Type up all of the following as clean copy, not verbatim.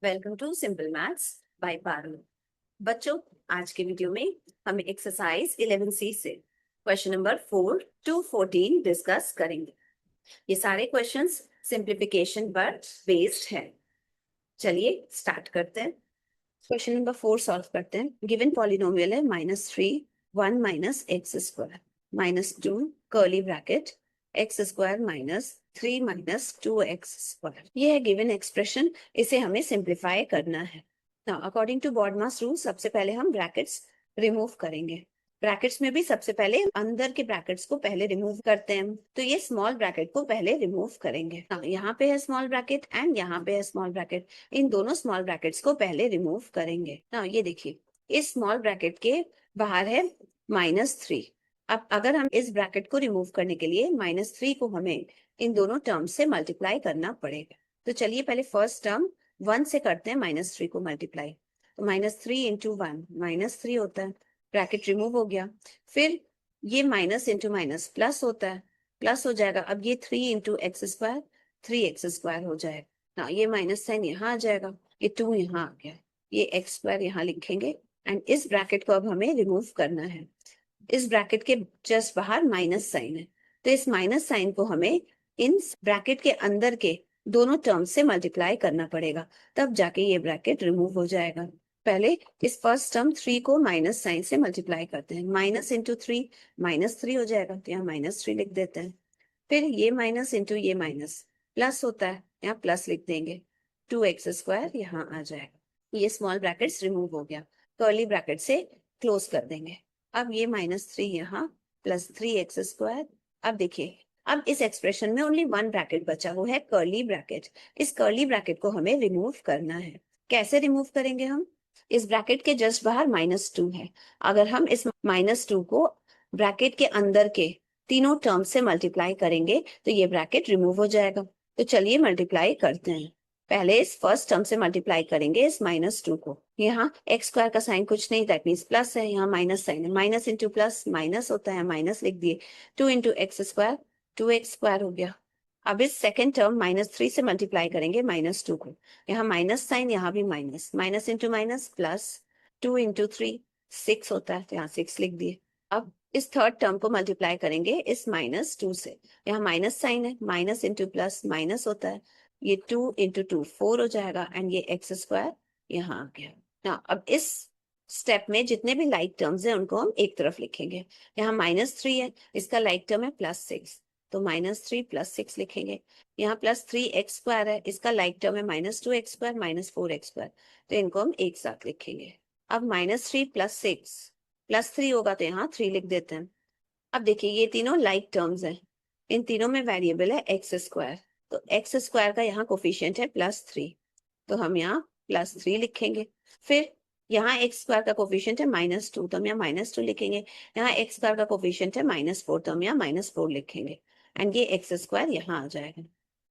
Welcome to simple maths by Parul. बच्चों, आज के वीडियो में हम एक्सरसाइज 11C से क्वेश्चन नंबर 4 to 14 डिस्कस करेंगे। ये सारे क्वेश्चंस सिंप्लीफिकेशन पर बेस्ड है। चलिए स्टार्ट करते हैं। क्वेश्चन नंबर 4 सॉल्व करते हैं। गिवन पॉलिनोमियल है -3 1 minus x square -2 curly bracket x square -3 -2 x square. ये है गिवन एक्सप्रेशन। इसे हमें सिंप्लीफाई करना है। Now according to BODMAS rule सबसे पहले हम ब्रैकेट्स रिमूव करेंगे। ब्रैकेट्स में भी सबसे पहले अंदर के ब्रैकेट्स को पहले रिमूव करते हैं। तो ये स्मॉल ब्रैकेट को पहले रिमूव करेंगे। यहाँ पे है स्मॉल ब्रैकेट एंड यहाँ पे है स्मॉल ब्रैकेट। इन दोनों स्मॉल ब्रैकेट्स को पहले रिमूव करेंगे। ना ये देखिए, इस स्मॉल ब्रैकेट के बाहर है -3। अब अगर हम इस ब्रैकेट को रिमूव करने के लिए -3 को हमें इन दोनों टर्म्स से मल्टीप्लाई करना पड़ेगा। तो चलिए पहले फर्स्ट टर्म 1 से करते हैं -3 को मल्टीप्लाई। तो -3 इंटू 1 -3 होता है, ब्रैकेट रिमूव हो गया। फिर ये माइनस इंटू माइनस प्लस होता है, प्लस हो जाएगा। अब ये 3 into x square 3x square हो जाएगा ना। ये माइनस साइन यहाँ आ जाएगा, ये 2 यहाँ आ गया, ये एक्स स्क्वायर यहाँ लिखेंगे। एंड इस ब्रैकेट को अब हमें रिमूव करना है। इस ब्रैकेट के जस्ट बाहर माइनस साइन है, तो इस माइनस साइन को हमें इन ब्रैकेट के अंदर के दोनों टर्म्स से मल्टीप्लाई करना पड़ेगा, तब जाके ये ब्रैकेट रिमूव हो जाएगा। पहले इस फर्स्ट टर्म 3 को माइनस साइन से मल्टीप्लाई करते हैं। माइनस इंटू 3 -3 हो जाएगा, तो यहाँ -3 लिख देते हैं। फिर ये माइनस इंटू ये माइनस प्लस होता है, यहाँ प्लस लिख देंगे। 2x स्क्वायर यहाँ आ जाएगा। ये स्मॉल ब्रैकेट्स रिमूव हो गया, कर्ली ब्रैकेट से क्लोज कर देंगे। अब ये -3 यहाँ प्लस 3x स्क्वायर। अब देखिए, अब इस एक्सप्रेशन में ओनली वन ब्रैकेट बचा, वो है कर्ली ब्रैकेट। इस कर्ली ब्रैकेट को हमें रिमूव करना है। कैसे रिमूव करेंगे हम? इस ब्रैकेट के जस्ट बाहर -2 है। अगर हम इस -2 को ब्रैकेट के अंदर के तीनों टर्म से मल्टीप्लाई करेंगे तो ये ब्रैकेट रिमूव हो जाएगा। तो चलिए मल्टीप्लाई करते हैं। पहले इस फर्स्ट टर्म से मल्टीप्लाई करेंगे इस -2 को। यहाँ एक्स स्क्वायर का साइन कुछ नहीं, दैट मीन्स प्लस है। यहाँ माइनस साइन है, माइनस इंटू प्लस माइनस होता है, माइनस लिख दिए। 2 into x square 2x square हो गया। अब इस सेकेंड टर्म -3 से मल्टीप्लाई करेंगे -2 को। यहाँ माइनस साइन, यहाँ भी minus, minus into minus plus. 2 into 3 6 होता है, तो यहाँ 6 लिख दिए। अब इस थर्ड टर्म को मल्टीप्लाई करेंगे इस -2 से। यहाँ माइनस साइन है, माइनस इंटू प्लस माइनस होता है। ये 2 इंटू 2 4 हो जाएगा एंड ये एक्स स्क्वायर यहाँ आ गया ना। अब इस स्टेप में जितने भी लाइक टर्म्स हैं उनको हम एक तरफ लिखेंगे। यहाँ -3 है, इसका लाइक टर्म है +6, तो -3 +6 लिखेंगे। यहाँ +3x स्क्वायर है, इसका लाइक टर्म है -2x स्क्वायर -4x स्क्वायर, तो इनको हम एक साथ लिखेंगे। अब -3 +6 +3 होगा, तो यहाँ 3 लिख देते हैं। अब देखिए, ये तीनों लाइक टर्म्स हैं, इन तीनों में वेरिएबल है एक्स स्क्वायर, तो एक्स स्क्वायर का यहाँ कोफिशिएंट है +3, तो हम यहाँ +3 लिखेंगे। फिर यहाँ एक्स स्क्वायर का कोफिशिएंट है -2, तो हम यहाँ -2 लिखेंगे। यहाँ एक्स स्क्वायर का कोफिशिएंट है -4, तो हम यहाँ -4 लिखेंगे। एंड ये एक्स स्क्वायर यहाँ आ जाएगा।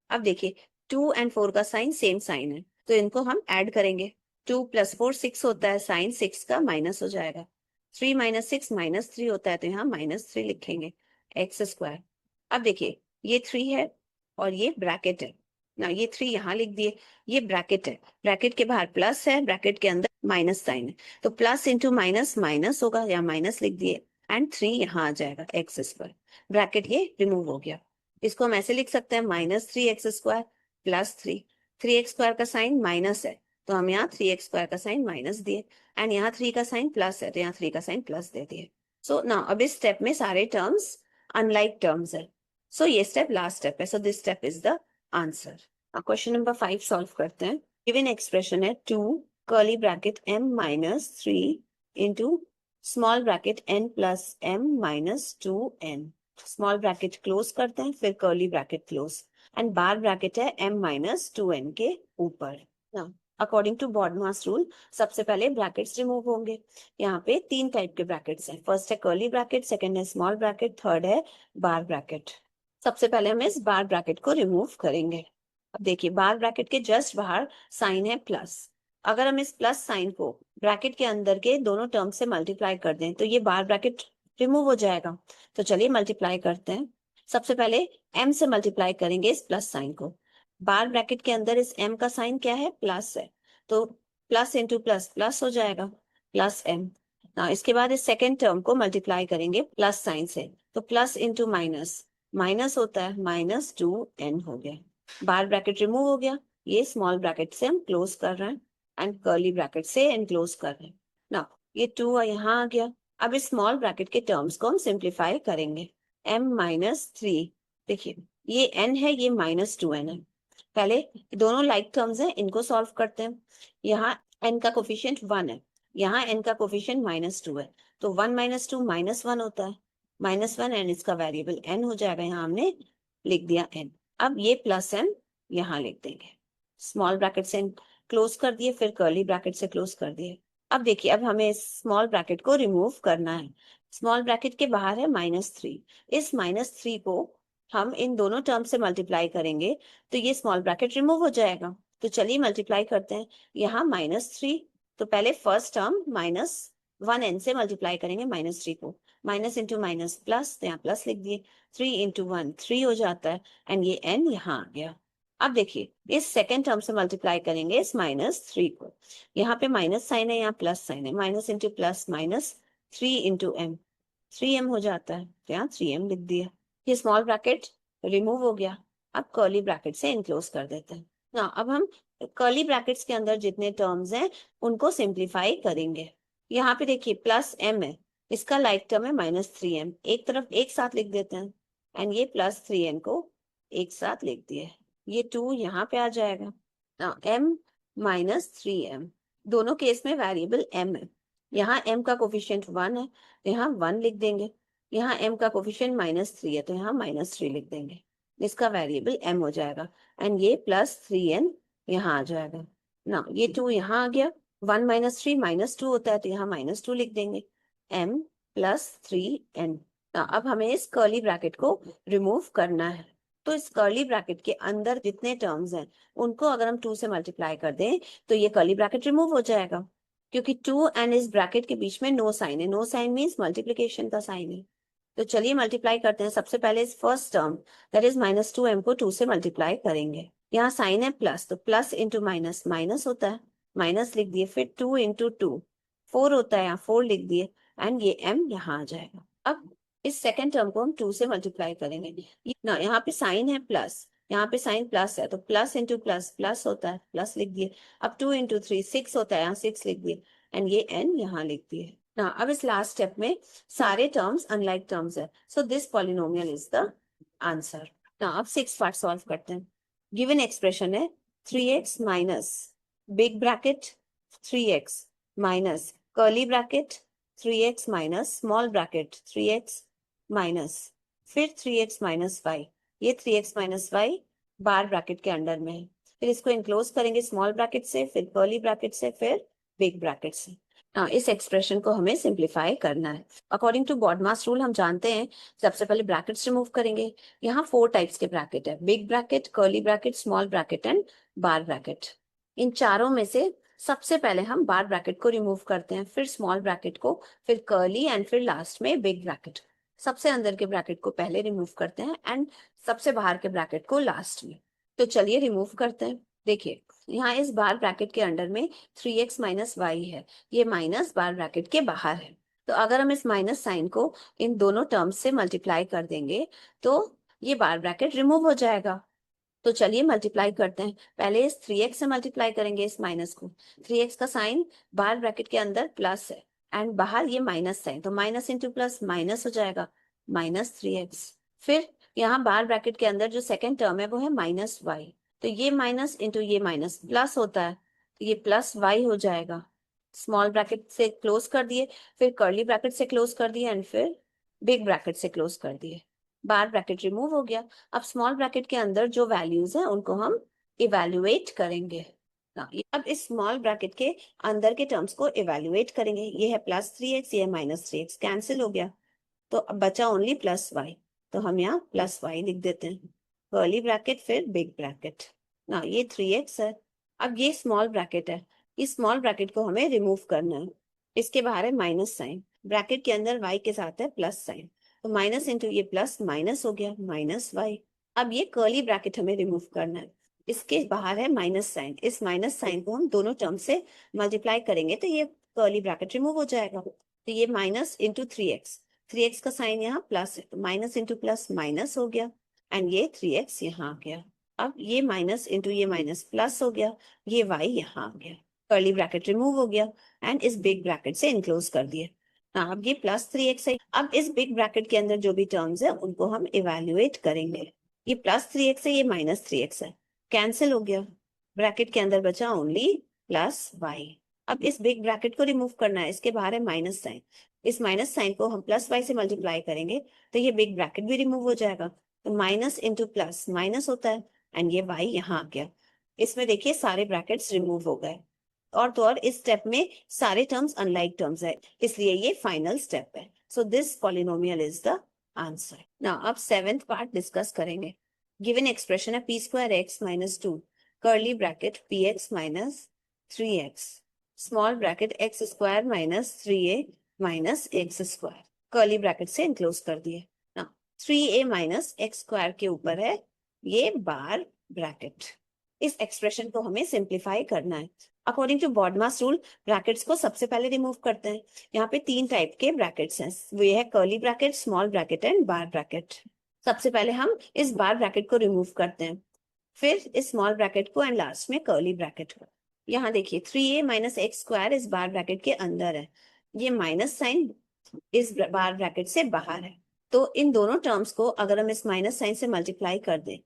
अब देखिए, 2 एंड 4 का साइन सेम साइन है, तो इनको हम ऐड करेंगे। 2 + 4 6 होता है, साइन 6 का माइनस हो जाएगा। 3 - 6 -3 होता है, तो यहाँ -3 लिखेंगे एक्स स्क्वायर। अब देखिए, ये 3 है और ये ब्रैकेट है ना, ये 3 यहाँ लिख दिए। ये ब्रैकेट है, ब्रैकेट के बाहर प्लस है, ब्रैकेट के अंदर माइनस साइन है, तो प्लस इंटू माइनस माइनस होगा, यहाँ माइनस लिख दिए एंड 3 यहाँ आ जाएगा एक्स स्क्वायर। ब्रैकेट ये रिमूव हो गया। इसको हम ऐसे लिख सकते हैं -3x स्क्वायर +3। 3x स्क्वायर का साइन माइनस है, तो हम यहाँ 3x स्क्वायर का साइन माइनस दिए एंड यहाँ 3 का साइन प्लस है, तो यहाँ 3 का साइन प्लस दे दिए। सो ना अब इस स्टेप में सारे टर्म्स अनलाइक टर्म्स है, सो ये स्टेप लास्ट स्टेप है, so this step is the answer. Question number 5 solve करते हैं। गिवन एक्सप्रेशन है 2 curly bracket m -3 into small bracket n + m -2n। Small bracket close करते हैं, फिर curly bracket close and bar bracket है m -2n के ऊपर। According to BODMAS rule सबसे पहले ब्रैकेट्स रिमूव होंगे। यहाँ पे 3 टाइप के ब्रैकेट्स हैं। फर्स्ट है कर्ली ब्रैकेट, सेकंड है स्मॉल ब्रैकेट, थर्ड है बार ब्रैकेट। सबसे पहले हम इस बार ब्रैकेट को रिमूव करेंगे। अब देखिए, बार ब्रैकेट के जस्ट बाहर साइन है प्लस। अगर हम इस प्लस साइन को ब्रैकेट के अंदर के दोनों टर्म से मल्टीप्लाई कर दें तो ये बार ब्रैकेट रिमूव हो जाएगा। तो चलिए मल्टीप्लाई करते हैं। सबसे पहले m से मल्टीप्लाई करेंगे इस प्लस साइन को। बार ब्रैकेट के अंदर इस m का साइन क्या है? प्लस है, तो प्लस इंटू प्लस प्लस हो जाएगा, प्लस एम। ना इसके बाद इस सेकेंड टर्म को मल्टीप्लाई करेंगे प्लस साइन से, तो प्लस इंटू माइनस माइनस होता है, -2n हो गया। बार ब्रैकेट रिमूव हो गया, ये स्मॉल ब्रैकेट से हम क्लोज कर रहे हैं एंड कर्ली ब्रैकेट से एनक्लोज कर रहे हैं ना। ये 2 यहाँ आ गया। अब इस स्मॉल ब्रैकेट के टर्म्स को हम सिंप्लीफाई करेंगे। m-3, देखिए ये n है, ये -2n है। पहले दोनों लाइक टर्म्स हैं, इनको सॉल्व करते हैं। यहाँ n का कोफिशिएंट 1 है, यहाँ n का कोफिशिएंट -2 है, तो 1 - 2 -1 होता है, -1 एंड इसका वेरिएबल n हो जाएगा। यहाँ हमने लिख दिया n। अब ये प्लस m यहाँ लिख देंगे, स्मॉल ब्रैकेट से क्लोज कर दिए, फिर कर्ली ब्रैकेट से क्लोज कर दिए। अब देखिए, अब हमें स्मॉल ब्रैकेट को रिमूव करना है। स्मॉल ब्रैकेट के बाहर है -3, इस -3 को हम इन दोनों टर्म से मल्टीप्लाई करेंगे तो ये स्मॉल ब्रैकेट रिमूव हो जाएगा। तो चलिए मल्टीप्लाई करते हैं। यहाँ -3, तो पहले फर्स्ट टर्म -1n से मल्टीप्लाई करेंगे -3 को, माइनस इंटू माइनस प्लस, तो यहाँ प्लस लिख दिए, 3 × 1 3 हो जाता है एंड ये n यहाँ आ गया। अब देखिए इस सेकेंड टर्म से मल्टीप्लाई करेंगे इस -3 को, यहाँ पे माइनस साइन है, यहाँ प्लस साइन है, minus into plus minus, 3 × m 3m हो जाता है, तो यहाँ 3m लिख दिया। ये स्मॉल ब्रैकेट रिमूव हो गया। अब कर्ली ब्रैकेट से इनक्लोज कर देते हैं ना। अब हम कर्ली ब्रैकेट्स के अंदर जितने टर्म्स हैं उनको सिंप्लीफाई करेंगे। यहाँ पे देखिए प्लस m है, इसका लाइक टर्म है -3m, एक तरफ एक साथ लिख देते हैं एंड ये +3n को एक साथ लिख दिए। ये 2 यहाँ पे आ जाएगा ना, m - 3m, दोनों केस में वेरिएबल m है। यहाँ m का कोफिशिएंट 1 है, यहाँ 1 लिख देंगे। यहाँ m का कोफिशिएंट -3 है, तो यहाँ -3 लिख देंगे, इसका वेरिएबल m हो जाएगा एंड ये +3n यहाँ आ जाएगा ना। ये 2 यहाँ आ गया, 1 - 3 -2 होता है, तो यहाँ -2 लिख देंगे, m + 3n। अब हमें इस कर्ली ब्रैकेट को रिमूव करना है, तो इस कर्ली ब्रैकेट के अंदर जितने टर्म्स हैं उनको अगर हम 2 से मल्टीप्लाई कर दें तो ये कर्ली ब्रैकेट रिमूव हो जाएगा, क्योंकि 2 एंड इस ब्रैकेट के बीच में नो साइन है, नो साइन मीन्स मल्टीप्लीकेशन का साइन है। तो चलिए मल्टीप्लाई करते हैं। सबसे पहले इस first term that is -2m को 2 से मल्टीप्लाई करेंगे। यहाँ साइन है प्लस, तो प्लस इंटू माइनस माइनस होता है, माइनस लिख दिए, फिर 2 × 2 4 होता है, यहाँ 4 लिख दिए एंड ये m यहाँ आ जाएगा। अब इस सेकेंड टर्म को हम 2 से मल्टीप्लाई करेंगे ना। यहाँ पे साइन है प्लस, यहाँ पे साइन प्लस है, तो प्लस इंटू प्लस प्लस होता है, प्लस लिख दिए। अब 2 × 3 6 होता है, यहाँ 6 लिख दिए एंड ये n यहाँ लिख दिए ना। अब इस लास्ट स्टेप में सारे टर्म्स अनलाइक टर्म्स है, सो this polynomial is the answer ना। अब 6 पार्ट सॉल्व करते हैं। गिवन एक्सप्रेशन है 3x minus big bracket 3x minus curly bracket 3x minus small bracket 3x minus फिर 3x माइनस y, ये 3x माइनस y बार bracket के under में है। फिर इसको इनक्लोज करेंगे स्मॉल ब्रैकेट से, फिर कर्ली ब्रैकेट से, फिर बिग ब्रैकेट से। इस एक्सप्रेशन को हमें सिंप्लीफाई करना है। अकॉर्डिंग टू बॉडमास रूल हम जानते हैं सबसे पहले ब्रैकेट्स रिमूव करेंगे। यहाँ 4 टाइप्स के ब्रैकेट है, big bracket, curly bracket, small bracket and bar bracket. इन चारों में से सबसे पहले हम बार ब्रैकेट को रिमूव करते हैं, फिर स्मॉल ब्रैकेट को, फिर कर्ली एंड फिर लास्ट में बिग ब्रैकेट। सबसे अंदर के ब्रैकेट को पहले रिमूव करते हैं एंड सबसे बाहर के ब्रैकेट को लास्ट में। तो चलिए रिमूव करते हैं। देखिए यहाँ इस बार ब्रैकेट के अंडर में 3x माइनस y है, ये माइनस बार ब्रैकेट के बाहर है। तो अगर हम इस माइनस साइन को इन दोनों टर्म्स से मल्टीप्लाई कर देंगे तो ये बार ब्रैकेट रिमूव हो जाएगा। तो चलिए मल्टीप्लाई करते हैं। पहले इस 3x से मल्टीप्लाई करेंगे इस माइनस को। 3x का साइन बार ब्रैकेट के अंदर प्लस है एंड बाहर ये माइनस साइन, तो माइनस इंटू प्लस माइनस हो जाएगा, -3x। फिर यहाँ बार ब्रैकेट के अंदर जो सेकेंड टर्म है वो है -y, तो ये माइनस इंटू ये माइनस प्लस होता है, तो ये +y हो जाएगा। स्मॉल ब्रैकेट से क्लोज कर दिए, फिर कर्ली ब्रैकेट से क्लोज कर दिए एंड फिर बिग ब्रैकेट से क्लोज कर दिए। बार ब्रैकेट रिमूव हो गया। अब स्मॉल ब्रैकेट के अंदर जो वैल्यूज हैं उनको हम इवेल्युएट करेंगे। अब इस स्मॉल ब्रैकेट के अंदर के टर्म्स को इवेल्युएट करेंगे। ये है +3x, ये है -3x, कैंसिल हो गया, तो अब बचा ओनली +y, तो हम यहाँ +y लिख देते हैं, कर्ली ब्रैकेट फिर बिग ब्रैकेट ना। ये 3x है। अब ये स्मॉल ब्रैकेट है, इस स्मॉल ब्रैकेट को हमें रिमूव करना है। इसके बाहर है माइनस साइन, ब्रैकेट के अंदर y के साथ है प्लस साइन, तो माइनस इंटू ये प्लस माइनस हो गया, -y। अब ये कर्ली ब्रैकेट हमें रिमूव करना है। इसके बाहर है माइनस साइन, इस माइनस साइन को हम दोनों टर्म से मल्टीप्लाई करेंगे तो ये कर्ली ब्रैकेट रिमूव हो जाएगा। तो ये माइनस इंटू 3x, 3x का साइन यहाँ प्लस है तो माइनस इंटू प्लस माइनस हो गया, एंड ये 3x यहाँ आ गया। अब ये माइनस इंटू ये माइनस प्लस हो गया, ये y यहाँ आ गया, कर्ली ब्रैकेट रिमूव हो गया एंड इस बिग ब्रैकेट से इनक्लोज कर दिए। अब ये प्लस 3x है। अब इस बिग ब्रैकेट के अंदर जो भी टर्म्स है उनको हम इवेल्युएट करेंगे। ये प्लस 3x है, ये माइनस 3x है, कैंसिल हो गया, ब्रैकेट के अंदर बचा ओनली प्लस y। अब इस बिग ब्रैकेट को रिमूव करना है, इसके बाहर है माइनस साइन, इस माइनस साइन को हम प्लस y से मल्टीप्लाई करेंगे तो ये बिग ब्रैकेट भी रिमूव हो जाएगा। तो माइनस इंटू प्लस माइनस होता है एंड ये y यहाँ आ गया। इसमें देखिए सारे ब्रैकेट्स रिमूव हो गए, और तो और इस स्टेप में सारे टर्म्स अनलाइक टर्म्स है, इसलिए ये फाइनल स्टेप है। सो this polynomial is the answer. Now अब सेवेंथ पार्ट डिस्कस करेंगे। गिवन एक्सप्रेशन है p square x minus 2 curly bracket px minus 3x small bracket x square minus 3a minus x square, curly bracket से enclose कर दिए। Now 3a minus x square के ऊपर है ये बार bracket. इस एक्सप्रेशन को हमें सिंप्लीफाई करना है। According to BODMAS rule brackets को सबसे पहले रिमूव करते हैं। यहाँ पे 3 टाइप के ब्रैकेट्स हैं, वो है curly bracket, small bracket and bar bracket. सबसे पहले हम इस बार ब्रैकेट को रिमूव करते हैं, फिर इस स्मॉल ब्रैकेट को एंड लास्ट में कर्ली ब्रैकेट को। यहाँ देखिए 3a माइनस एक्स स्क्वायर इस बार ब्रैकेट के अंदर है, ये माइनस साइन इस बार ब्रैकेट से बाहर है, तो इन दोनों टर्म्स को अगर हम इस माइनस साइन से मल्टीप्लाई कर दें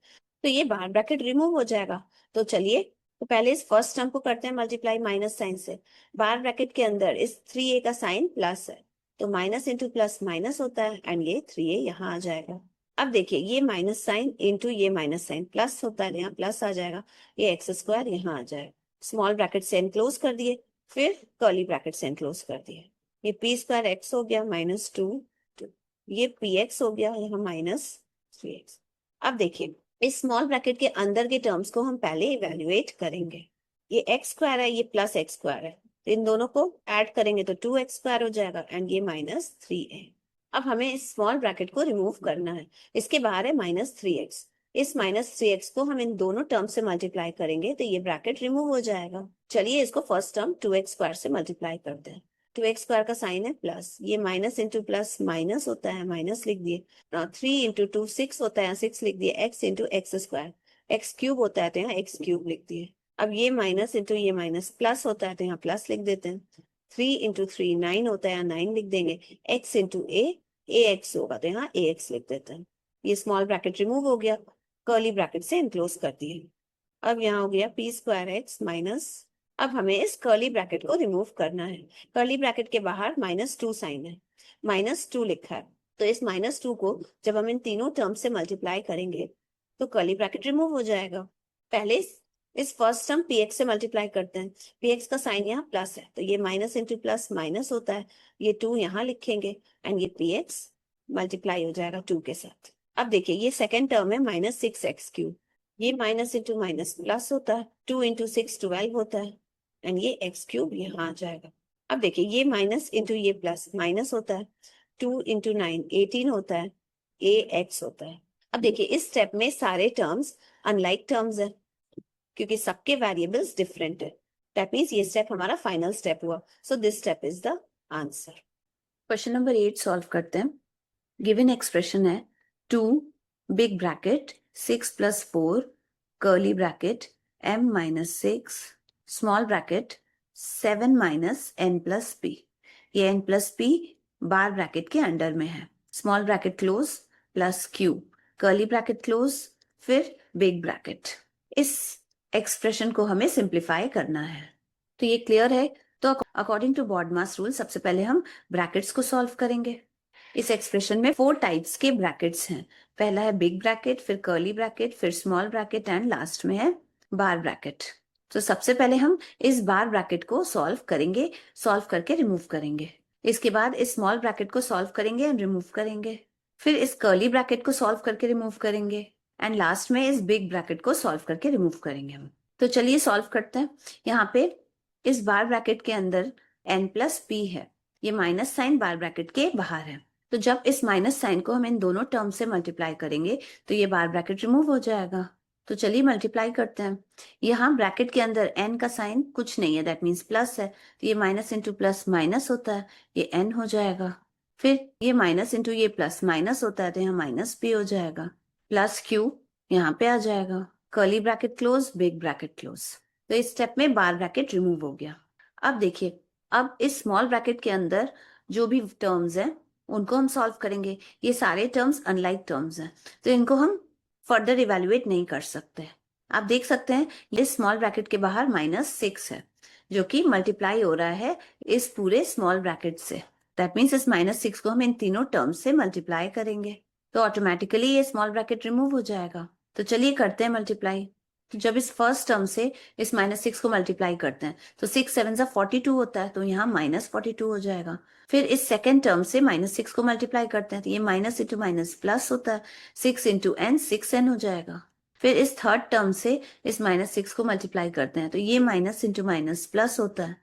तो ये बार ब्रैकेट रिमूव हो जाएगा। तो चलिए तो पहले इस फर्स्ट टर्म को करते हैं मल्टीप्लाई माइनस साइन से। बार ब्रैकेट के अंदर इस 3a का साइन प्लस है तो माइनस इंटू प्लस माइनस होता है एंड ये 3a यहाँ आ जाएगा। अब देखिए ये माइनस साइन इंटू ये माइनस साइन प्लस होता है, यहाँ प्लस आ जाएगा, ये एक्स स्क्वायर यहाँ आ जाएगा। स्मॉल ब्रैकेट से एनक्लोज कर दिए, फिर कर्ली ब्रैकेट से एनक्लोज कर दिए। ये p स्क्वायर एक्स हो गया माइनस 2, ये px हो गया यहाँ माइनस 3x। अब देखिए इस स्मॉल ब्रैकेट के अंदर के टर्म्स को हम पहले इवेल्युएट करेंगे। ये एक्स स्क्वायर है, ये प्लस एक्स स्क्वायर है, तो इन दोनों को ऐड करेंगे तो 2x स्क्वायर हो जाएगा एंड ये माइनस 3a। अब हमें इस स्मॉल ब्रैकेट को रिमूव करना है, इसके बाहर है माइनस 3x, इस माइनस 3x को हम इन दोनों टर्म से मल्टीप्लाई करेंगे तो ये ब्रैकेट रिमूव हो जाएगा। चलिए इसको फर्स्ट टर्म 2x स्क्वायर से मल्टीप्लाई करते हैं। 2x स्क्वायर का साइन है प्लस, ये माइनस इंटू प्लस माइनस होता है, माइनस लिख दिए। 3 इंटू 2 6 होता है, 6 लिख दिए। x into x square, x cube होता है तो यहाँ एक्स क्यूब लिख दिए। अब ये माइनस इंटू ये माइनस प्लस होता है तो यहाँ प्लस लिख देते हैं। 3 इंटू 3 9 होता है, 9 लिख देंगे। x इंटू ए एक्स होगा तो यहाँ ए एक्स लिख देते हैं। ये स्मॉल ब्रैकेट रिमूव हो गया, कर्ली ब्रैकेट से इनक्लोज कर दिए। अब यहाँ हो गया p स्क्वायर एक्स माइनस, अब हमें इस कर्ली ब्रैकेट को रिमूव करना है। कर्ली ब्रैकेट के बाहर माइनस 2 साइन है, माइनस 2 लिखा है, तो इस माइनस 2 को जब हम इन तीनों टर्म से मल्टीप्लाई करेंगे तो कर्ली ब्रैकेट रिमूव हो जाएगा। पहले इस फर्स्ट टर्म px से मल्टीप्लाई करते हैं, px का साइन यहाँ प्लस है तो ये माइनस इंटू प्लस माइनस होता है, ये 2 यहाँ लिखेंगे एंड ये px मल्टीप्लाई हो जाएगा 2 के साथ। अब देखिए ये सेकेंड टर्म है माइनस 6x क्यूब, ये माइनस इंटू माइनस प्लस होता है, 2 इंटू 6 12 होता है एंड ये एक्स क्यूब यहाँ आ जाएगा। अब देखिए ये माइनस इंटू ये प्लस माइनस होता है, 2 इंटू 9 18 होता है, ए एक्स होता है। अब देखिए इस स्टेप में सारे टर्म्स अनलाइक टर्म्स है क्योंकि सबके वेरिएबल्स डिफरेंट है। दैट मीन्स ये स्टेप हमारा फाइनल स्टेप हुआ। So this step is the answer. Question number 8 solve करते हैं। गिवन एक्सप्रेशन है 2 big bracket 6 plus 4 curly bracket m minus 6 small bracket 7 minus n plus p। ये n plus p बार bracket के under में है। Small bracket close plus q, curly bracket close, फिर big bracket. इस expression को हमें simplify करना है। तो ये क्लियर है। तो अकॉर्डिंग टू बॉडमास रूल सबसे पहले हम ब्रैकेट्स को सॉल्व करेंगे। इस एक्सप्रेशन में 4 टाइप्स के ब्रैकेट्स हैं। पहला है बिग ब्रैकेट, फिर कर्ली ब्रैकेट, फिर स्मॉल ब्रैकेट एंड लास्ट में है बार ब्रैकेट। तो सबसे पहले हम इस बार ब्रैकेट को सॉल्व करेंगे, सॉल्व करके रिमूव करेंगे। इसके बाद इस स्मॉल ब्रैकेट को सॉल्व करेंगे एंड रिमूव करेंगे, फिर इस कर्ली ब्रैकेट को सॉल्व करके रिमूव करेंगे एंड लास्ट में इस बिग ब्रैकेट को सॉल्व करके रिमूव करेंगे हम। तो चलिए सॉल्व करते हैं। यहाँ पे इस बार ब्रैकेट के अंदर n प्लस p है, ये माइनस साइन बार ब्रैकेट के बाहर है, तो जब इस माइनस साइन को हम इन दोनों टर्म से मल्टीप्लाई करेंगे तो ये बार ब्रैकेट रिमूव हो जाएगा। तो चलिए मल्टीप्लाई करते हैं। यहाँ ब्रैकेट के अंदर n का साइन कुछ नहीं है, दैट मीन्स प्लस है, तो ये माइनस इंटू प्लस माइनस होता है, ये n हो जाएगा। फिर ये माइनस इंटू ये प्लस माइनस होता है, तो यहाँ माइनस p हो जाएगा, प्लस q यहाँ पे आ जाएगा, curly bracket close, big bracket close. तो इस स्टेप में बार ब्रैकेट रिमूव हो गया। अब देखिए, अब इस स्मॉल ब्रैकेट के अंदर जो भी टर्म्स हैं उनको हम सॉल्व करेंगे। ये सारे टर्म्स अनलाइक टर्म्स हैं, तो इनको हम फर्दर इवेल्युएट नहीं कर सकते। आप देख सकते हैं ये स्मॉल ब्रैकेट के बाहर -6 है, जो कि मल्टीप्लाई हो रहा है इस पूरे स्मॉल ब्रैकेट से। दैट मीन्स इस -6 को हम इन तीनों टर्म्स से मल्टीप्लाई करेंगे, तो ऑटोमेटिकली ये स्मॉल ब्रैकेट रिमूव हो जाएगा। तो चलिए करते हैं मल्टीप्लाई। तो जब इस फर्स्ट टर्म से इस -6 को मल्टीप्लाई करते हैं तो 6 7 42 होता है, तो यहाँ -42 हो जाएगा। फिर इस सेकेंड टर्म से -6 को मल्टीप्लाई करते हैं तो ये माइनस इंटू माइनस प्लस होता है, 6 इंटू n 6n हो जाएगा। फिर इस थर्ड टर्म से इस -6 को मल्टीप्लाई करते हैं तो ये माइनस इंटू माइनस प्लस होता है,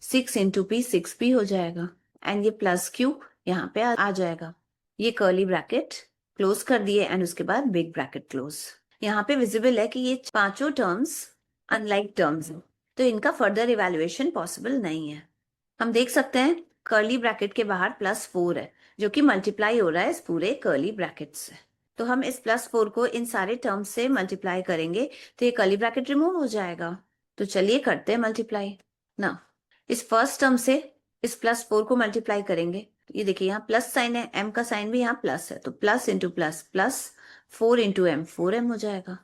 6 इंटू p 6p हो जाएगा, एंड ये प्लस q यहाँ पे आ जाएगा। ये कर्ली ब्रैकेट क्लोज कर दिए एंड उसके बाद बिग ब्रैकेट क्लोज। यहाँ पे विजिबल है कि ये पांचों टर्म्स अनलाइक टर्म्स हैं, तो इनका फर्दर इवेल्युएशन पॉसिबल नहीं है। हम देख सकते हैं कर्ली ब्रैकेट के बाहर +4 है, जो कि मल्टीप्लाई हो रहा है इस पूरे कर्ली ब्रैकेट से। तो हम इस +4 को इन सारे टर्म्स से मल्टीप्लाई करेंगे तो ये कर्ली ब्रैकेट रिमूव हो जाएगा। तो चलिए करते हैं मल्टीप्लाई ना। इस फर्स्ट टर्म से इस +4 को मल्टीप्लाई करेंगे, ये देखिए यहाँ प्लस साइन है, m का साइन भी यहाँ प्लस है, तो plus into plus plus 4 into m 4m हो जाएगा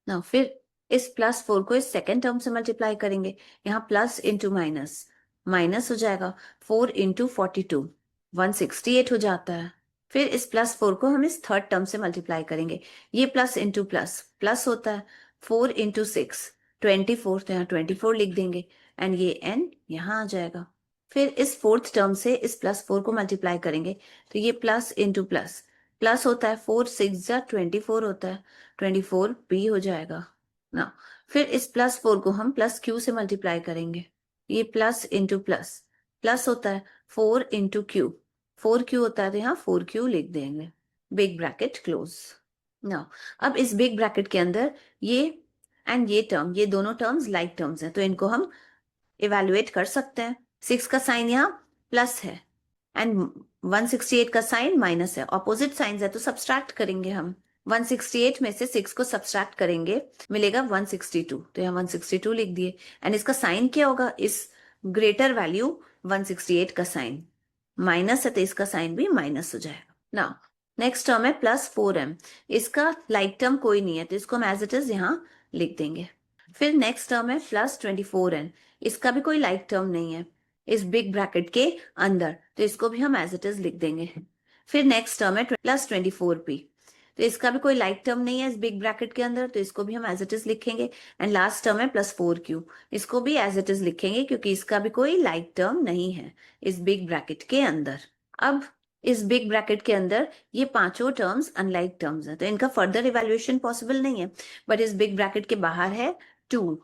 ना। फिर इस +4 को इस सेकेंड टर्म से मल्टीप्लाई करेंगे, यहाँ प्लस इंटू माइनस माइनस हो जाएगा, 4 इंटू 42 168 हो जाता है। फिर इस +4 को हम इस थर्ड टर्म से मल्टीप्लाई करेंगे, ये प्लस इंटू प्लस प्लस होता है, 4 इंटू 6 24, तो यहाँ 24 लिख देंगे, एंड ये n यहाँ आ जाएगा। फिर इस फोर्थ टर्म से इस +4 को मल्टीप्लाई करेंगे तो ये प्लस इंटू प्लस प्लस होता है, 4 6 जा 24 होता है, 24 p हो जाएगा ना। फिर इस +4 को हम प्लस q से मल्टीप्लाई करेंगे, ये प्लस इंटू प्लस प्लस होता है, 4 इंटू क्यू 4q होता है, तो यहाँ 4q लिख देंगे, बिग ब्रैकेट क्लोज ना। अब इस बिग ब्रैकेट के अंदर ये एंड ये टर्म, ये दोनों टर्म्स लाइक टर्म्स हैं, तो इनको हम इवेल्युएट कर सकते हैं। 6 का साइन यहाँ प्लस है एंड 168 का साइन माइनस है, ऑपोजिट साइंस है, तो सब्सट्रैक्ट करेंगे हम। 168 में से 6 को सब्सट्रैक्ट करेंगे, मिलेगा 162, तो यहाँ 162 लिख दिए, एंड इसका साइन क्या होगा, इस ग्रेटर वैल्यू 168 का साइन माइनस है, तो इसका साइन भी माइनस हो जाएगा ना। नेक्स्ट टर्म है +4m, इसका लाइक टर्म कोई नहीं है, तो इसको हम एज इट इज यहाँ लिख देंगे। फिर नेक्स्ट टर्म है +24n, इसका भी कोई लाइक टर्म नहीं है इस बिग ब्रैकेट के अंदर, तो इसको भी हम एज इट इज लिख देंगे। फिर नेक्स्ट टर्म है +24p, तो इसका भी कोई लाइक टर्म नहीं है इस बिग ब्रैकेट के अंदर, तो इसको भी हम एज इट इज लिखेंगे। एंड लास्ट टर्म है +4q, इसको भी एज इट इज लिखेंगे क्योंकि इसका भी कोई लाइक टर्म नहीं है इस बिग ब्रैकेट के अंदर। अब इस बिग ब्रैकेट के अंदर ये पांचों टर्म्स अनलाइक टर्म्स हैं, तो इनका फर्दर इवेल्युएशन पॉसिबल नहीं है। बट इस बिग ब्रैकेट के बाहर है 2,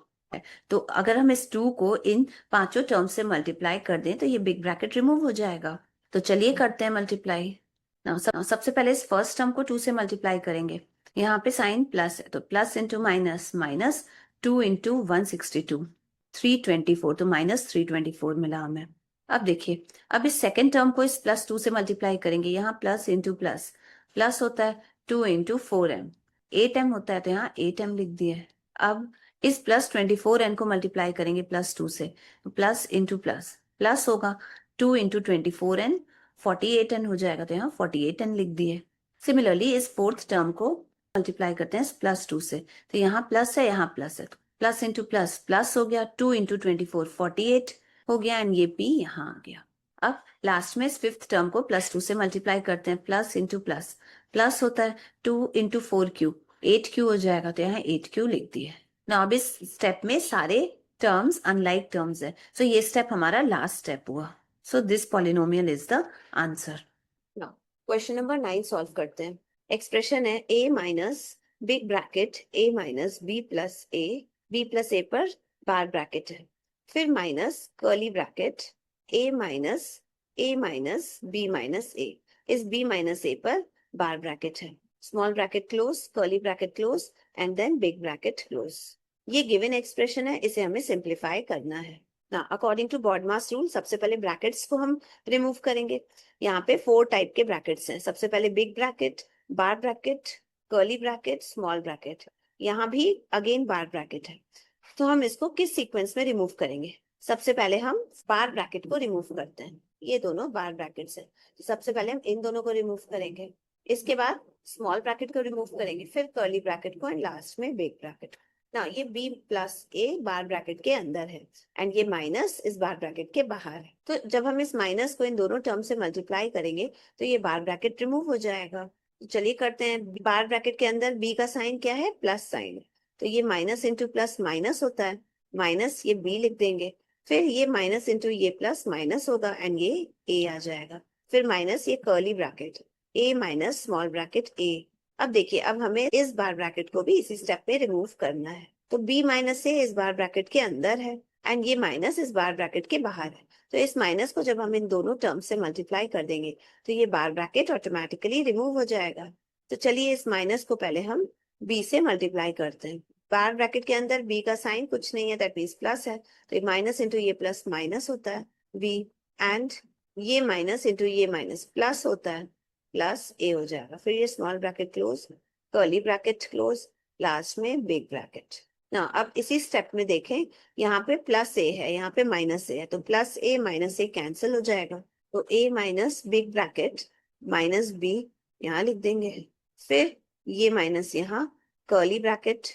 तो अगर हम इस 2 को इन पांचों टर्म्स से मल्टीप्लाई कर दें तो ये बिग ब्रैकेट रिमूव हो जाएगा। तो चलिए करते हैं मल्टीप्लाई ना। सबसे पहले इस फर्स्ट टर्म को 2 से मल्टीप्लाई करेंगे, यहाँ पे साइन प्लस है, तो plus into minus minus 2 into 162 324, तो -324 मिला हमें। अब देखिए, अब इस सेकेंड टर्म को इस +2 से मल्टीप्लाई करेंगे, यहाँ प्लस इंटू प्लस प्लस होता है, 2 इंटू 4m 8m होता है, तो यहाँ 8m लिख दिए। अब इस +24n को मल्टीप्लाई करेंगे +2 से, तो प्लस इंटू प्लस प्लस होगा, 2 इंटू 24n 48n हो जाएगा, तो यहाँ 48n लिख दिए। सिमिलरली इस फोर्थ टर्म को मल्टीप्लाई करते हैं +2 से, तो यहाँ प्लस है यहाँ प्लस है, तो प्लस इंटू प्लस प्लस हो गया, 2 इंटू 24 48 हो गया, एंड ये p यहाँ आ गया। अब लास्ट में इस फिफ्थ टर्म को +2 से मल्टीप्लाई करते हैं, प्लस इंटू प्लस प्लस होता है, 2 इंटू 4q 8q हो जाएगा, तो यहाँ 8q लिख दिए ना। अब इस स्टेप में सारे टर्म्स अनलाइक टर्म्स है, सो ये स्टेप हमारा लास्ट स्टेप हुआ। So this polynomial is the answer. Now question number 9 solve करते हैं। एक्सप्रेशन है a minus big bracket a minus b plus a पर बार ब्रैकेट है, फिर minus curly bracket a minus b minus a, इस b minus a पर bar bracket है, small bracket close curly bracket close and then big bracket close. ये given expression है, इसे हमें सिंप्लीफाई करना है ना। अकॉर्डिंग टू बॉडमास रूल सबसे पहले ब्रैकेट्स को हम रिमूव करेंगे। यहाँ पे 4 टाइप के ब्रैकेट्स हैं। सबसे पहले big bracket, bar bracket, curly bracket, small bracket. यहाँ भी अगेन बार ब्रैकेट है। तो हम इसको किस सीक्वेंस में रिमूव करेंगे? सबसे पहले हम बार ब्रैकेट को रिमूव करते हैं। ये दोनों बार ब्रैकेट्स हैं, तो सबसे पहले हम इन दोनों को रिमूव करेंगे। इसके बाद स्मॉल ब्रैकेट को रिमूव करेंगे, फिर कर्ली ब्रैकेट को, एंड लास्ट में बिग ब्रैकेट। ना ये b plus a bar bracket के अंदर है एंड ये माइनस इस बार ब्रैकेट के बाहर है। तो जब हम इस माइनस को इन दोनों टर्म से मल्टीप्लाई करेंगे तो ये बार ब्रैकेट रिमूव हो जाएगा। तो चलिए करते हैं। बार ब्रैकेट के अंदर b का साइन क्या है? प्लस साइन है, तो ये माइनस इंटू प्लस माइनस होता है, माइनस ये b लिख देंगे। फिर ये माइनस इंटू ये प्लस माइनस होगा एंड ये a आ जाएगा। फिर माइनस ये curly bracket, a minus small bracket a। अब देखिए, अब हमें इस बार ब्रैकेट को भी इसी स्टेप पे रिमूव करना है। तो b माइनस से इस बार ब्रैकेट के अंदर है एंड ये माइनस इस बार ब्रैकेट के बाहर है। तो इस माइनस को जब हम इन दोनों टर्म से मल्टीप्लाई कर देंगे तो ये बार ब्रैकेट ऑटोमेटिकली रिमूव हो जाएगा। तो चलिए इस माइनस को पहले हम b से मल्टीप्लाई करते हैं। बार ब्रैकेट के अंदर b का साइन कुछ नहीं है, दैट मीन्स प्लस है, तो ये माइनस इंटू ये प्लस माइनस होता है b, एंड ये माइनस इंटू ये माइनस प्लस होता है, प्लस a हो जाएगा। फिर ये small bracket close, curly bracket close, last में बिग ब्रैकेट ना। अब इसी स्टेप में देखें, यहाँ पे प्लस a है, यहाँ पे माइनस a है, तो plus a minus a cancel हो जाएगा। तो a minus big bracket minus b यहाँ लिख देंगे। फिर ये माइनस यहाँ कर्ली ब्रैकेट,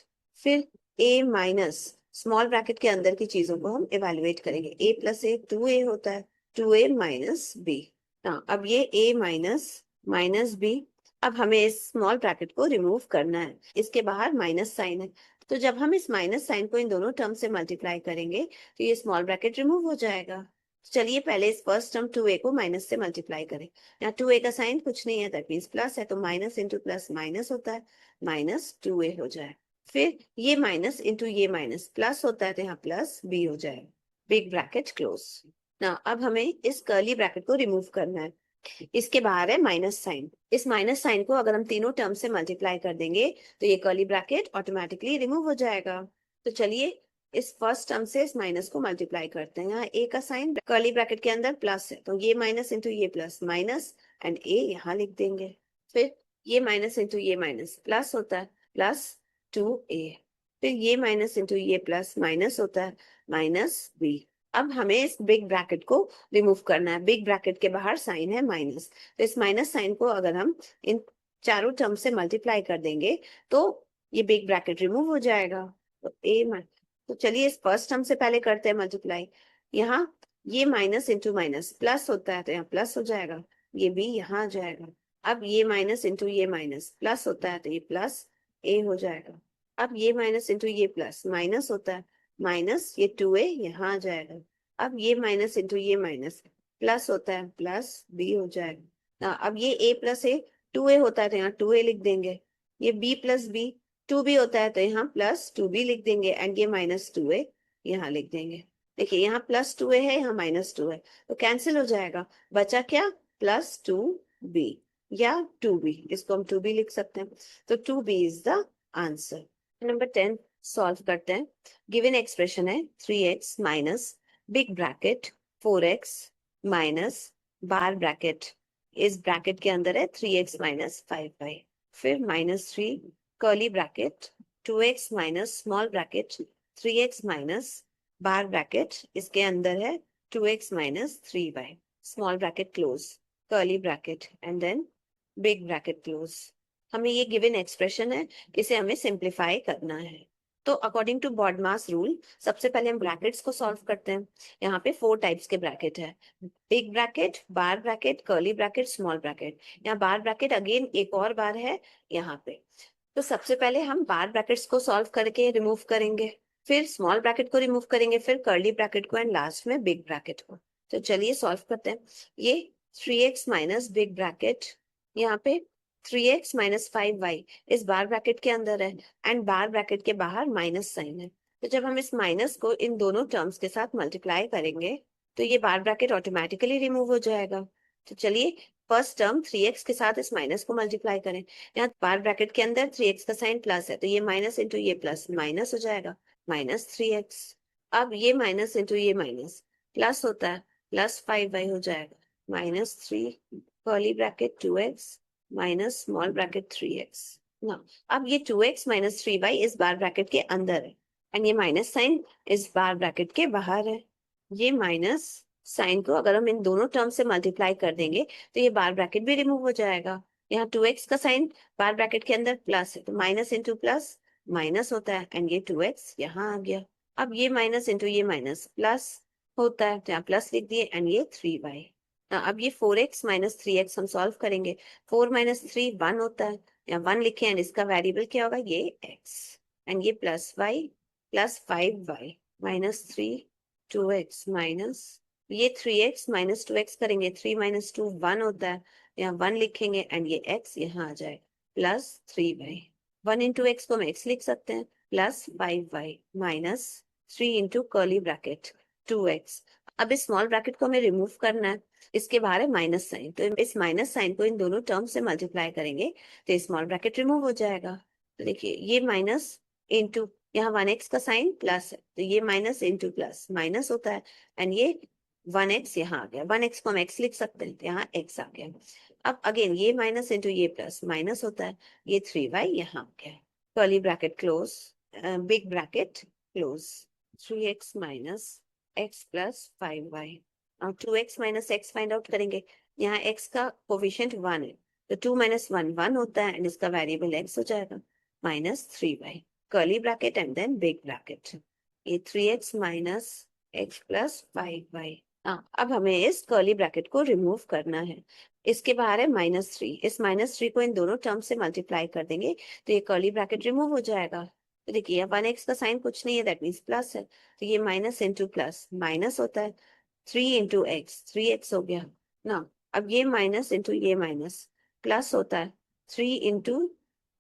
फिर a माइनस स्मॉल ब्रैकेट के अंदर की चीजों को हम इवेलुएट करेंगे। a प्लस a 2a होता है, 2a माइनस b ना। अब ये a माइनस माइनस b, अब हमें इस स्मॉल ब्रैकेट को रिमूव करना है। इसके बाहर माइनस साइन है, तो जब हम इस माइनस साइन को इन दोनों टर्म से मल्टीप्लाई करेंगे तो ये स्मॉल ब्रैकेट रिमूव हो जाएगा। चलिए पहले इस फर्स्ट टर्म 2a को माइनस से मल्टीप्लाई करें। यहाँ 2a का साइन कुछ नहीं है, दैट मीन्स प्लस है, तो माइनस इंटू प्लस माइनस होता है, माइनस 2a हो जाए। फिर ये माइनस इंटू ये माइनस प्लस होता है, तो यहाँ प्लस b हो जाएगा, बिग ब्रैकेट क्लोज ना। अब हमें इस कर्ली ब्रैकेट को रिमूव करना है। इसके बाहर है माइनस साइन, इस माइनस साइन को अगर हम तीनों टर्म से मल्टीप्लाई कर देंगे तो ये कर्ली ब्रैकेट ऑटोमेटिकली रिमूव हो जाएगा। तो चलिए इस फर्स्ट टर्म से इस माइनस को मल्टीप्लाई करते हैं। यहाँ a का साइन कर्ली ब्रैकेट के अंदर प्लस है, तो ये माइनस इंटू ये प्लस माइनस एंड a यहाँ लिख देंगे। फिर ये माइनस इंटू ये माइनस प्लस होता है, प्लस 2a। फिर ये माइनस इंटू ये प्लस माइनस होता है, माइनस b। अब हमें इस बिग ब्रैकेट को रिमूव करना है। बिग ब्रैकेट के बाहर साइन है माइनस, तो इस माइनस साइन को अगर हम इन चारों टर्म से मल्टीप्लाई कर देंगे तो ये बिग ब्रैकेट रिमूव हो जाएगा। तो तो चलिए इस फर्स्ट टर्म से पहले करते हैं मल्टीप्लाई। यहाँ ये माइनस इंटू माइनस प्लस होता है, तो यहाँ प्लस हो जाएगा, ये भी यहाँ आ जाएगा। अब ये माइनस इंटू ये माइनस प्लस होता है, तो ये प्लस a हो जाएगा। अब ये माइनस इंटू ये प्लस माइनस होता है, माइनस ये 2a यहाँ आ जाएगा। अब ये माइनस इंटू ये माइनस प्लस होता है, प्लस b हो जाएगा। अब ये a प्लस a 2a होता है, तो यहाँ 2a लिख देंगे। ये b प्लस b 2b होता है, तो यहाँ प्लस 2b लिख देंगे एंड ये माइनस 2a यहाँ लिख देंगे। देखिए यहाँ प्लस 2a है, यहाँ माइनस 2 है, तो कैंसिल हो जाएगा। बचा क्या? प्लस 2b या 2b, इसको हम 2b लिख सकते हैं। तो 2b is the answer. Number 10 solve करते हैं। गिवन एक्सप्रेशन है 3x minus big bracket 4x minus bar bracket, इस ब्रैकेट के अंदर है 3x माइनस 5y, फिर minus 3 curly bracket 2x minus small bracket 3x minus bar bracket, इसके अंदर है 2x minus 3y, small bracket close, curly bracket and then big bracket close. हमें ये गिवन एक्सप्रेशन है, इसे हमें सिंप्लीफाई करना है। तो अकॉर्डिंग टू बॉडमास रूल सबसे पहले हम ब्रैकेट्स को सॉल्व करते हैं। यहाँ पे 4 टाइप्स के ब्रैकेट है, big bracket, bar bracket, curly bracket, small bracket. यहाँ बार ब्रैकेट अगेन एक और बार है यहाँ पे। तो सबसे पहले हम बार ब्रैकेट्स को सॉल्व करके रिमूव करेंगे, फिर स्मॉल ब्रैकेट को रिमूव करेंगे, फिर कर्ली ब्रैकेट को एंड लास्ट में बिग ब्रैकेट को। तो चलिए सॉल्व करते हैं। ये 3x माइनस बिग ब्रैकेट, यहाँ पे 3x माइनस 5y इस बार ब्रैकेट के अंदर है एंड बार ब्रैकेट के बाहर माइनस साइन है। तो जब हम इस माइनस को इन दोनों टर्म्स के साथ मल्टीप्लाई करेंगे तो ये बार ब्रैकेट ऑटोमेटिकली रिमूव हो जाएगा। तो चलिए फर्स्ट टर्म 3x के साथ इस माइनस को मल्टीप्लाई करें। यहाँ बार ब्रैकेट के अंदर 3x का साइन प्लस है, तो ये माइनस इंटू ये प्लस माइनस हो जाएगा, -3x। अब ये माइनस इंटू ये माइनस प्लस होता है, +5y हो जाएगा, -3 curly bracket 2x minus small bracket 3x ना। अब ये 2x माइनस 3y इस बार ब्रैकेट के अंदर है, एंड ये माइनस साइन इस बार ब्रैकेट के बाहर है। ये माइनस साइन को अगर हम इन दोनों टर्म से मल्टीप्लाई कर देंगे तो ये बार ब्रैकेट भी रिमूव हो जाएगा। यहाँ 2x का साइन बार ब्रैकेट के अंदर प्लस है, तो माइनस इंटू प्लस माइनस होता है, एंड ये 2x यहाँ आ गया। अब ये माइनस इंटू ये माइनस प्लस होता है, तो यहाँ प्लस लिख दिए, एंड ये 3y। अब ये 4x माइनस 3x हम सॉल्व करेंगे। 4 माइनस 3 1 होता है, यहाँ 1 लिखे, एंड इसका वेरिएबल क्या होगा, ये x, एंड ये +y plus 5y -3 2x minus ये 3x माइनस 2x करेंगे, 3 माइनस 2 1 होता है, यहाँ 1 लिखेंगे, एंड ये x यहाँ आ जाए, +3y। 1 इंटू एक्स को हम x लिख सकते हैं, +5y -3 into curly bracket 2x। अब इस स्मॉल ब्रैकेट को हमें रिमूव करना है, इसके बाहर है माइनस साइन, तो इस माइनस साइन को इन दोनों टर्म से मल्टीप्लाई करेंगे तो स्मॉल ब्रैकेट रिमूव हो जाएगा। तो देखिए ये माइनस इंटू यहाँ 1x का साइन प्लस है, तो ये माइनस इंटू प्लस माइनस होता है, एंड ये 1x यहाँ आ गया, 1x को हम x लिख सकते हैं, तो यहाँ x आ गया। अब अगेन ये माइनस इंटू ये प्लस माइनस होता है, ये 3y यहाँ आ गया, curly bracket close, big bracket close, 3x minus x plus 5y। अब 2x minus x find out करेंगे, यहाँ x का कोफिशिएंट 1 है, तो 2 माइनस 1 1 होता है, एंड इसका वेरिएबल x हो जाएगा, -3y curly bracket and then big bracket, ये 3x minus x plus 5y। अब हमें इस कर्ली ब्रैकेट को रिमूव करना है, इसके बाहर है -3, इस -3 को इन दोनों टर्म से मल्टीप्लाई कर देंगे तो ये कर्ली ब्रैकेट रिमूव हो जाएगा। तो देखिए 1x का साइन कुछ नहीं है, दैट मीन्स प्लस है, तो ये माइनस इंटू प्लस माइनस होता है, 3 इंटू एक्स 3x हो गया ना। अब ये माइनस इंटू ये माइनस प्लस होता है, 3 इंटू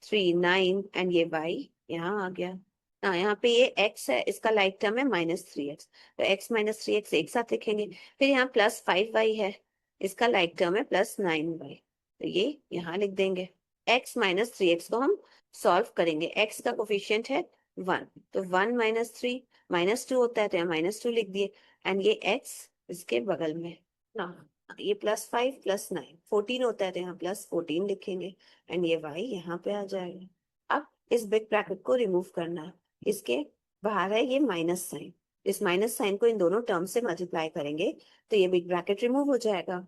3 9, एंड ये y यहाँ आ गया। यहाँ पे ये x है, इसका लाइक टर्म है -3x, तो x -3x एक साथ लिखेंगे। फिर यहाँ +5y है, इसका लाइक टर्म है +9y, तो ये यहाँ लिख देंगे। x -3x को हम सॉल्व करेंगे, x का कोफिशिएंट है 1, तो 1 -3 -2 होता है, तो यहाँ -2 लिख दिए, एंड ये x इसके बगल में ना, ये +5 +9 14 होता है, तो यहाँ +14 लिखेंगे, एंड ये y यहाँ पे आ जाएगा। अब इस बिग ब्रैकेट को रिमूव करना है, इसके बाहर है ये माइनस साइन, इस माइनस साइन को इन दोनों टर्म से मल्टीप्लाई करेंगे तो ये बिग ब्रैकेट रिमूव हो जाएगा।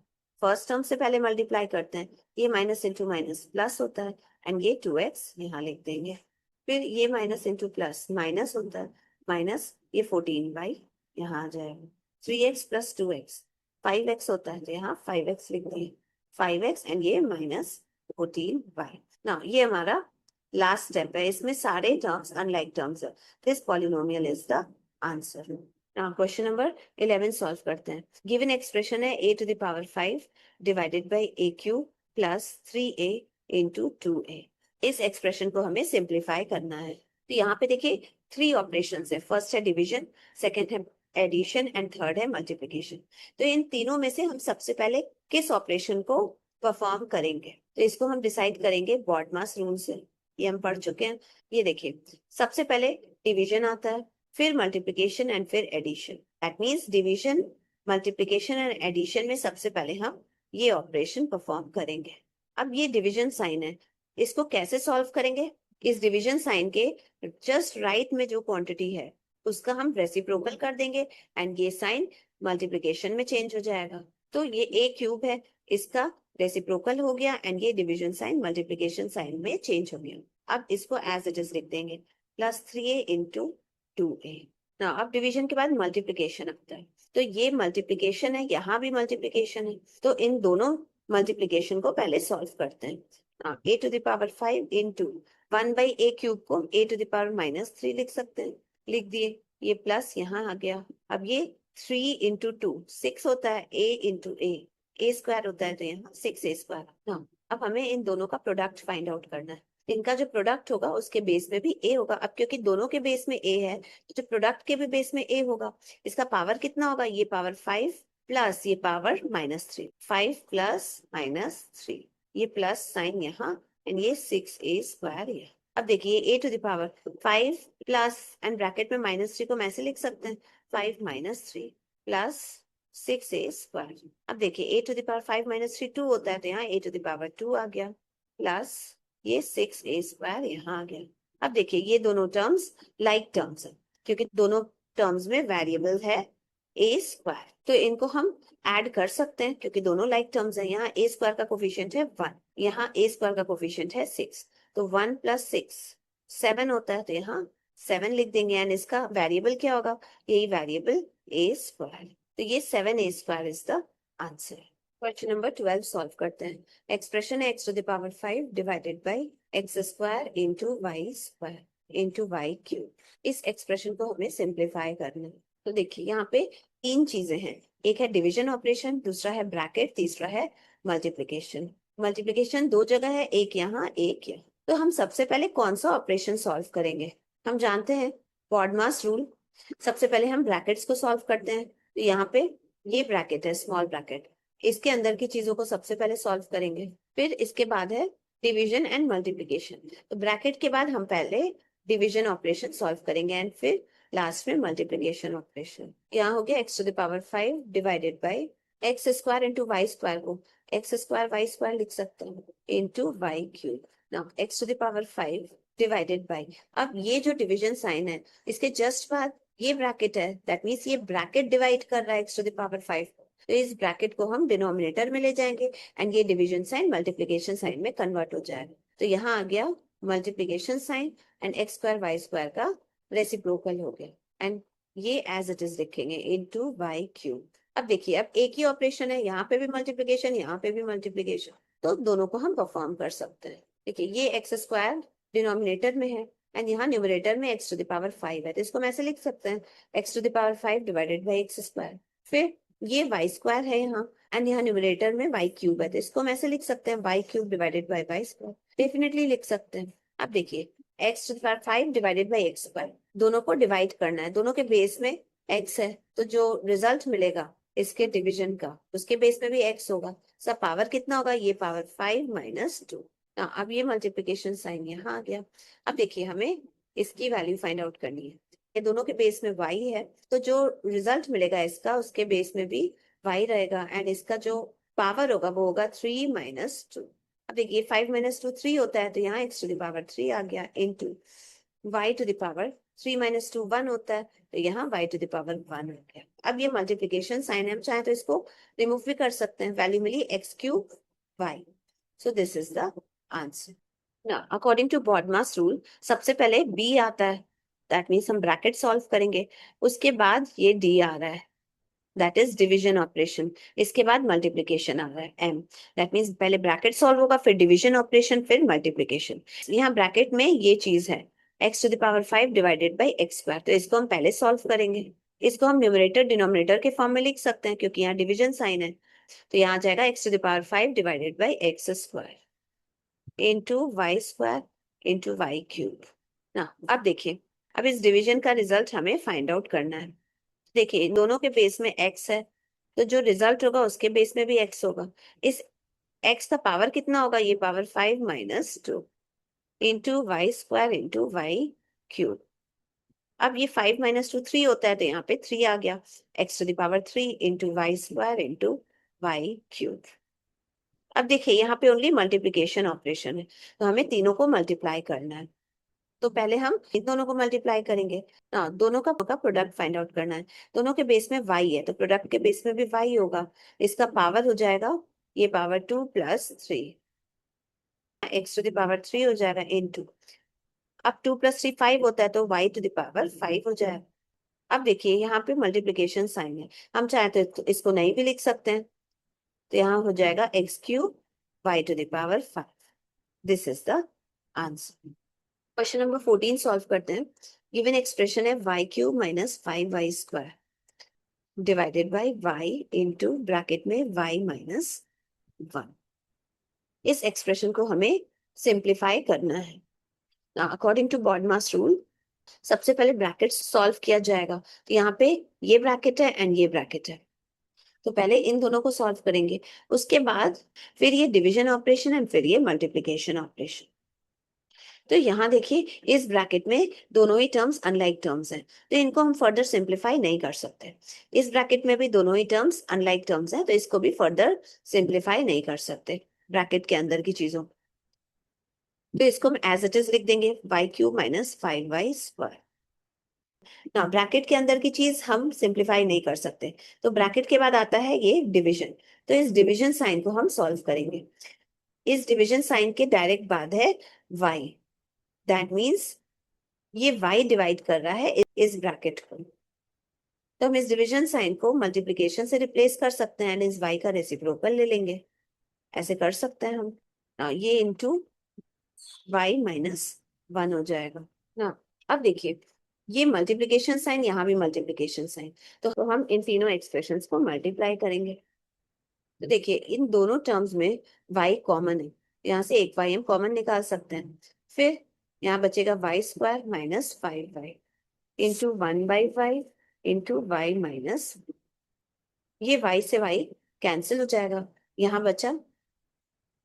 फर्स्ट टर्म से पहले मल्टीप्लाई करते हैं, ये माइनस इंटू माइनस प्लस होता है, एंड ये 2x यहाँ लिख देंगे। फिर ये माइनस इंटू प्लस माइनस होता है, माइनस ये 14y यहाँ आ जाएगा, 3x प्लस 2x 5x होता है, तो यहाँ 5x लिख दिए, 5x, एंड ये -14y ना। ये हमारा लास्ट स्टेप है, इसमें सारे टर्म्स अनलाइक टर्म्स है, this polynomial is the answer. Question number 11 solve करते हैं। गिवन एक्सप्रेशन है a to the power 5 divided by a cube plus 3a into 2a। इस एक्सप्रेशन को हमें सिंप्लीफाई करना है, तो यहाँ पे देखिए 3 ऑपरेशन है, फर्स्ट है डिविजन, सेकेंड है एडिशन, एंड थर्ड है मल्टीप्लिकेशन। तो इन तीनों में से हम सबसे पहले किस ऑपरेशन को परफॉर्म करेंगे, तो इसको हम डिसाइड करेंगे बॉडमास रूल से, ये हम पढ़ चुके हैं। ये देखिए सबसे पहले डिवीजन आता है, फिर मल्टीप्लिकेशन, एंड फिर addition. That means division, multiplication and addition में सबसे पहले हम ये ऑपरेशन परफॉर्म करेंगे। अब ये डिवीजन साइन है, इसको कैसे सॉल्व करेंगे, इस डिवीजन साइन के जस्ट राइट में जो क्वांटिटी है उसका हम रेसिप्रोकल कर देंगे, एंड ये साइन मल्टीप्लिकेशन में चेंज हो जाएगा। तो ये a क्यूब है, इसका रेसिप्रोकल हो गया, एंड ये डिवीजन साइन मल्टीप्लिकेशन साइन में चेंज हो गया। अब इसको एज इट इज लिख देंगे, +3a इंटू 2a ना। अब डिवीजन के बाद मल्टीप्लिकेशन आता है, तो ये मल्टीप्लिकेशन है, यहाँ भी मल्टीप्लिकेशन है, तो इन दोनों मल्टीप्लिकेशन को पहले सॉल्व करते हैं। a to the power 5 into 1/a cube को a टू द पावर -3 लिख सकते हैं, लिख दिए, ये प्लस यहाँ आ गया। अब ये 3 इंटू 2 6 होता है, a इंटू a स्क्वायर होता है, तो यहाँ 6a स्क्वायर ना। अब हमें इन दोनों का प्रोडक्ट फाइंड आउट करना है, इनका जो प्रोडक्ट होगा उसके बेस में भी a होगा। अब क्योंकि दोनों के बेस में a है, तो प्रोडक्ट के भी बेस में a होगा। इसका पावर कितना होगा, ये पावर 5 प्लस ये पावर -3, 5 प्लस -3, ये प्लस साइन यहाँ एंड ये 6a² यहाँ। अब देखिए a to the power 5 plus and bracket में -3 को मैं ऐसे लिख सकते हैं 5 -3 प्लस 6a²। अब देखिए a टू द पावर 5 -3 2 होता है, तो यहाँ a टू द पावर 2 आ गया प्लस ये 6a² यहाँ आ गया। अब देखिए ये दोनों टर्म्स लाइक टर्म्स है क्योंकि दोनों टर्म्स में वेरिएबल है a², तो इनको हम ऐड कर सकते हैं क्योंकि दोनों लाइक टर्म्स है। यहाँ a² का कोफिशिएंट है 1, यहाँ a² का कोफिशिएंट है 6, तो 1 + 6 7 होता है, तो यहाँ 7 लिख देंगे एंड इसका वेरिएबल क्या होगा, यही वेरिएबल a², तो ये 7a² is the answer. Question number 12 solve करते हैं। एक्सप्रेशन है x to the power 5 divided by x² into y² into y³। इस एक्सप्रेशन को हमें सिंप्लीफाई करना है। तो देखिए यहाँ पे तीन चीजें हैं, एक है डिवीजन ऑपरेशन, दूसरा है ब्रैकेट, तीसरा है मल्टीप्लिकेशन। मल्टीप्लिकेशन दो जगह है, एक यहाँ एक यहाँ। तो हम सबसे पहले कौन सा ऑपरेशन सॉल्व करेंगे, हम जानते हैं बॉडमास रूल। सबसे पहले हम ब्रैकेट्स को सॉल्व करते हैं। तो यहाँ पे ये ब्रैकेट है, स्मॉल ब्रैकेट, इसके अंदर की चीजों को सबसे पहले सॉल्व करेंगे, फिर इसके बाद है डिवीजन एंड मल्टीप्लिकेशन। तो ब्रैकेट के बाद हम पहले डिवीजन ऑपरेशन सॉल्व करेंगे एंड फिर लास्ट में मल्टीप्लिकेशन ऑपरेशन। यहाँ हो गया x to the power 5 divided by x² into y² को x² y² लिख सकते हैं into y³। Now x to the power 5 divided by, अब ये जो डिवीजन साइन है इसके जस्ट बाद ये ब्रैकेट है, दैट मीन्स ये ब्रैकेट डिवाइड कर रहा है x टू द पावर 5, तो इस ब्रैकेट को हम डिनोमिनेटर में ले जाएंगे एंड ये डिवीजन साइन मल्टीप्लिकेशन साइन में कन्वर्ट हो जाएगा। तो यहाँ आ गया multiplication sign and x² y² का रेसिप्रोकल हो गया एंड ये एज इट इज लिखेंगे इनटू y³। अब देखिए अब एक ही ऑपरेशन है, यहाँ पे भी मल्टीप्लिकेशन, यहाँ पे भी मल्टीप्लिकेशन, तो दोनों को हम परफॉर्म कर सकते हैं। देखिए ये x² डिनोमिनेटर में है एंड यहाँ न्यूमरेटर में x टू द पावर 5 है, तो इसको हम ऐसे लिख सकते हैं x to the power 5 divided by x²। फिर ये y² है यहाँ एंड यहाँ न्यूमरेटर में y³ है, तो इसको हम ऐसे लिख सकते हैं y³ divided by y², definitely लिख सकते हैं। अब देखिए x to the power 5 divided by x², दोनों को डिवाइड करना है, दोनों के बेस में x है, तो जो रिजल्ट मिलेगा इसके डिवीजन का उसके बेस में भी x होगा, सब पावर कितना होगा, ये पावर 5 - 2। अब ये मल्टीप्लिकेशन साइन यहाँ आ गया। अब देखिए हमें इसकी वैल्यू फाइंड आउट करनी है, ये दोनों के बेस में y है, तो जो रिजल्ट मिलेगा इसका उसके बेस में भी y रहेगा एंड इसका जो पावर होगा वो होगा 3 - 2। अब देखिए 5 - 2 3 होता है, तो यहाँ x टू द पावर 3 आ गया into y to the power 3 - 2 1 होता है, तो यहाँ y टू द पावर 1 हो गया। अब ये मल्टीप्लिकेशन साइन है, हम चाहे तो इसको रिमूव भी कर सकते हैं, वैल्यू मिली x³ y। So this is the answer. Now, according to BODMAS rule, सबसे पहले b आता है, दैट मीन्स हम ब्रैकेट सॉल्व करेंगे, उसके बाद ये d आ रहा है, दैट इज डिवीजन ऑपरेशन, इसके बाद मल्टीप्लिकेशन आ रहा है m, दैट मीन्स पहले ब्रैकेट सॉल्व होगा, फिर डिवीजन ऑपरेशन, फिर मल्टीप्लिकेशन। यहाँ ब्रैकेट में ये चीज है x to the power 5 divided by x², तो इसको हम पहले सॉल्व करेंगे, इसको हम न्यूमरेटर डिनोमिनेटर के फॉर्म में लिख सकते हैं क्योंकि यहाँ डिवीजन साइन है, तो यहाँ आ जाएगा x to the power 5 divided by x² into y² into y³। ना अब देखिए अब इस डिवीजन का रिजल्ट हमें फाइंड आउट करना है। देखिए दोनों के बेस में x है, तो जो रिजल्ट होगा उसके बेस में भी x होगा, इस x का पावर कितना होगा, ये power 5 - 2 into y² into y³। अब ये 5 - 2 3 होता है, तो यहाँ पे 3 आ गया, x to the power 3 into y² into y³। अब देखिए यहाँ पे ओनली मल्टीप्लिकेशन ऑपरेशन है, तो हमें तीनों को मल्टीप्लाई करना है, तो पहले हम इन दोनों को मल्टीप्लाई करेंगे ना, दोनों का प्रोडक्ट फाइंड आउट करना है। दोनों के बेस में y है, तो प्रोडक्ट के बेस में भी y होगा, इसका पावर हो जाएगा ये power 2 + 3, x to the power 3 हो जाएगा इनटू, अब 2 + 3 5 होता है, तो y टू द पावर 5 हो जाएगा। अब देखिए यहाँ पे मल्टीप्लिकेशन साइन है, हम चाहे तो इसको नहीं भी लिख सकते हैं, तो यहाँ हो जाएगा x³ y to the power 5। This is the answer. Question number 14 solve करते हैं। गिवन एक्सप्रेशन है y³ - 5y² divided by y into bracket में y - 1। इस एक्सप्रेशन को हमें सिंप्लीफाई करना है। अकॉर्डिंग टू BODMAS रूल सबसे पहले ब्रैकेट सॉल्व किया जाएगा, तो यहाँ पे ये ब्रैकेट है एंड ये ब्रैकेट है, तो पहले इन दोनों को सॉल्व करेंगे, उसके बाद फिर ये डिवीजन ऑपरेशन एंड फिर ये मल्टीप्लिकेशन ऑपरेशन। तो यहाँ देखिए इस ब्रैकेट में दोनों ही टर्म्स अनलाइक टर्म्स हैं, तो इनको हम फर्दर सिंप्लीफाई नहीं कर सकते। इस ब्रैकेट में भी दोनों ही टर्म्स अनलाइक टर्म्स हैं, तो इसको भी फर्दर सिंप्लीफाई नहीं कर सकते ब्रैकेट के अंदर की चीजों। तो इसको हम एज इट इज लिख देंगे y³ - 5y²। ना ब्रैकेट के अंदर की चीज हम सिंप्लीफाई नहीं कर सकते, तो ब्रैकेट के बाद आता है ये डिवीजन। तो इस डिवीजन साइन को हम सॉल्व करेंगे। इस डिवीजन साइन के डायरेक्ट बाद है y, दैट मीन्स ये y डिवाइड कर रहा है इस ब्रैकेट को। तो हम इस डिवीजन साइन को मल्टीप्लिकेशन से रिप्लेस कर सकते हैं, इस y का रेसिप्रोकल ले लेंगे, ऐसे कर सकते हैं हम। ये इंटू y-1 हो जाएगा ना। अब देखिए ये मल्टीप्लिकेशन साइन, यहाँ भी मल्टीप्लिकेशन साइन, तो हम इन तीनों एक्सप्रेशंस को मल्टीप्लाई करेंगे। तो देखिए इन दोनों टर्म्स में y कॉमन है, यहाँ से एक y हम कॉमन निकाल सकते हैं। फिर यहाँ बचेगा y² - 5y into 1/5 into y ये y से y कैंसिल हो जाएगा, यहाँ बचा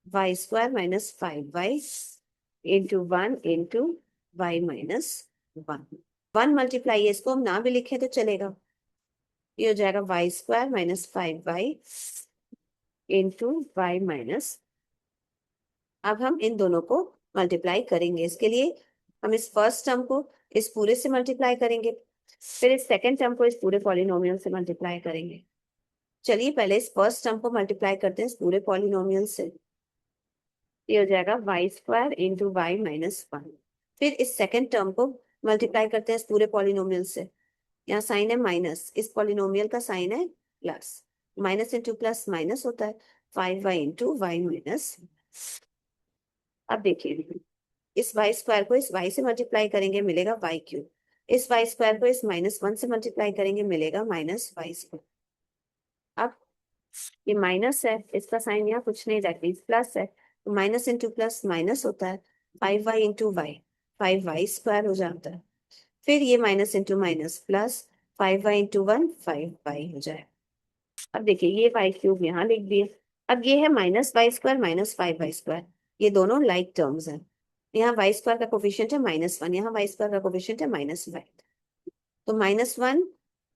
y² - 5y into 1 into y-1। 1 multiply है, इसको हम ना भी लिखे तो चलेगा। ये हो जाएगा y² - 5y इंटू y-। अब हम इन दोनों को मल्टीप्लाई करेंगे, इसके लिए हम इस फर्स्ट टर्म को इस पूरे से मल्टीप्लाई करेंगे, फिर इस सेकेंड टर्म को इस पूरे पॉलिनोमियल से मल्टीप्लाई करेंगे। चलिए पहले इस फर्स्ट टर्म को मल्टीप्लाई करते हैं इस पूरे पॉलिनोमियल से। ये हो जाएगा y² इंटू y-1। फिर इस सेकेंड टर्म को मल्टीप्लाई करते हैं इस पूरे पॉलिनोमियल से। यहाँ साइन है माइनस, इस पॉलिनोमियल का साइन है plus, minus into plus minus होता है, 5y इंटू y-। अब देखिए इस y² को इस y से मल्टीप्लाई करेंगे मिलेगा y³, इस y² को इस -1 से मल्टीप्लाई करेंगे मिलेगा -y²। अब ये माइनस है, इसका साइन यहाँ कुछ नहीं, दैट मीन्स प्लस है, तो माइनस इंटू प्लस माइनस होता है, 5y इंटू वाई, 5y² हो जाता है। फिर ये minus into minus plus, 5y into 1 5y हो जाए। अब देखिए ये y³ यहाँ लिख दिए। अब ये है -y² - 5y², ये दोनों लाइक टर्म्स हैं। यहाँ y² का कोफिशिएंट है -1, यहाँ y² का कोफिशिएंट है -5, तो -1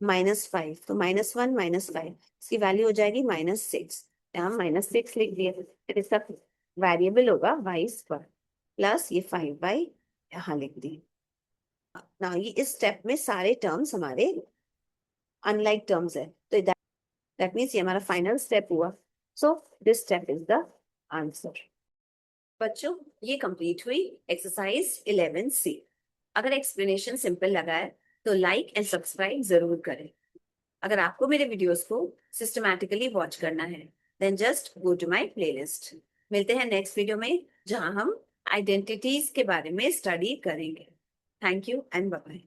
-5, तो -1 - 5 इसकी वैल्यू हो जाएगी -6, यहाँ -6 लिख दिए। फिर इसका वेरिएबल होगा y² प्लस ये 5y यहाँ लिख दिए ना। ये इस स्टेप में सारे टर्म्स हमारे अनलाइक टर्म्स है, तो दैट मीन्स ये हमारा फाइनल स्टेप हुआ। So this step is the answer. बच्चों ये कंप्लीट हुई एक्सरसाइज 11C। अगर एक्सप्लेनेशन सिंपल लगा है तो लाइक एंड सब्सक्राइब जरूर करें। अगर आपको मेरे वीडियोस को सिस्टमैटिकली वॉच करना है then just go to my playlist. मिलते हैं नेक्स्ट वीडियो में जहां हम आइडेंटिटीज के बारे में स्टडी करेंगे। Thank you and bye bye.